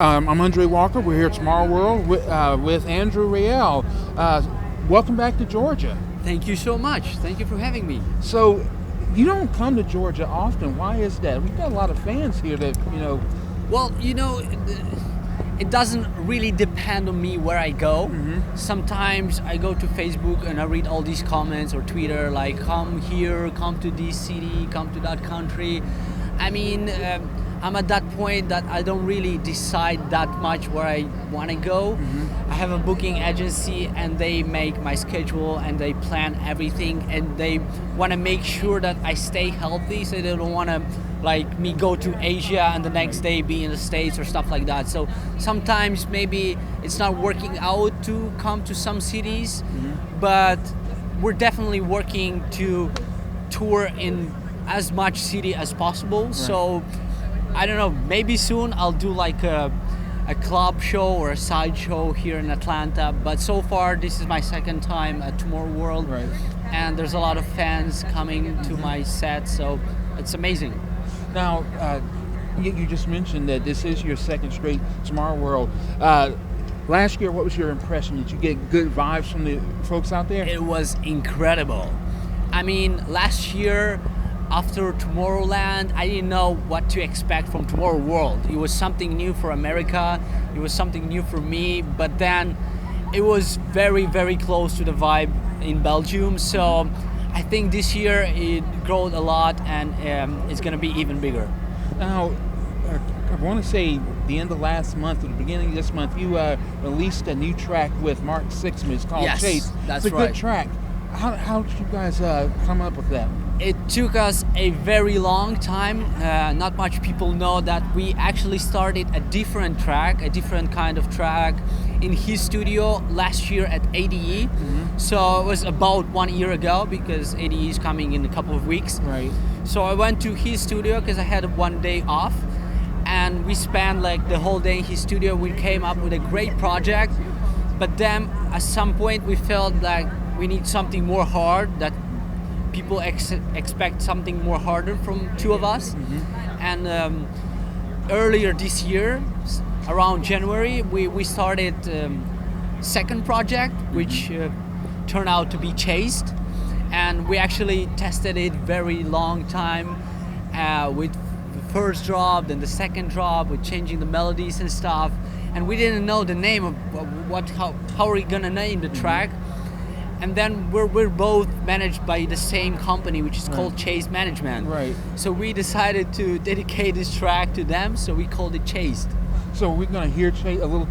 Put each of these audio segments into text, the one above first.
I'm Andre Walker. We're here at Tomorrowworld with Andrew Rayel. Welcome back to Georgia. Thank you so much. Thank you for having me. So, you don't come to Georgia often. Why is that? We've got a lot of fans here that. Well, it doesn't really depend on me where I go. Mm-hmm. Sometimes I go to Facebook and I read all these comments or Twitter like, come here, come to this city, come to that country. I mean, I'm at that point that I don't really decide that much where I want to go. Mm-hmm. I have a booking agency and they make my schedule and they plan everything and they want to make sure that I stay healthy, so they don't want to like me go to Asia and the next day be in the States or stuff like that. So sometimes maybe it's not working out to come to some cities, but we're definitely working to tour in as much city as possible. Right. So I don't know, maybe soon I'll do like a club show or a side show here in Atlanta, but so far this is my second time at Tomorrowworld. Right. And there's a lot of fans coming to my set, so it's amazing. Now, you just mentioned that this is your second straight Tomorrowworld. Last year, what was your impression? Did you get good vibes from the folks out there? It was incredible. I mean, last year after Tomorrowland, I didn't know what to expect from Tomorrowworld. It was something new for America, it was something new for me, but then it was very, very close to the vibe in Belgium. So I think this year it grew a lot and it's gonna be even bigger. Now, I want to say the end of last month or the beginning of this month, you released a new track with Mark Sixma. It's called Yes, Chase. that's it's a right. good track. How did you guys come up with that? It took us a very long time. Not much people know that we actually started a different track, a different kind of track in his studio last year at ADE. Mm-hmm. So it was about 1 year ago because ADE is coming in a couple of weeks. Right. So I went to his studio because I had 1 day off and we spent like the whole day in his studio. We came up with a great project, but then at some point we felt like we need something more hard, that people expect something more harder from two of us. Mm-hmm. And earlier this year, around January, we started second project, which turned out to be Chased. And we actually tested it very long time with the first drop, then the second drop, with changing the melodies and stuff. And we didn't know the name of how are we gonna name the track. And then we're both managed by the same company, which is called Chase Management. Right. So we decided to dedicate this track to them, so we called it Chased. So we're going to hear a little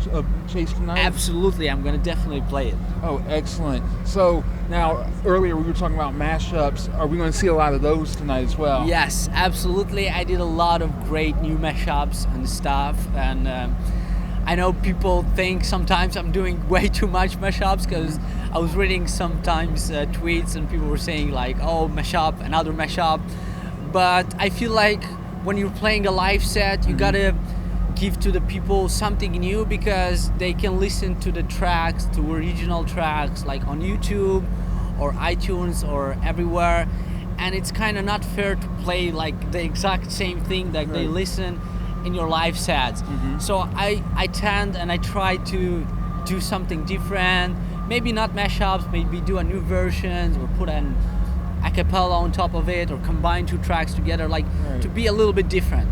Chase tonight? Absolutely, I'm gonna definitely play it. Oh, excellent. So now, earlier we were talking about mashups. Are we going to see a lot of those tonight as well? Yes, absolutely. I did a lot of great new mashups and stuff, and I know people think sometimes I'm doing way too much mashups because I was reading sometimes tweets and people were saying like, oh, mashup, another mashup. But I feel like when you're playing a live set, you gotta give to the people something new because they can listen to the tracks, to original tracks like on YouTube or iTunes or everywhere. And it's kind of not fair to play like the exact same thing that they listen in your live sets. Mm-hmm. So I tend and I try to do something different, maybe not mashups, maybe do a new versions or put an a cappella on top of it or combine two tracks together, like to be a little bit different.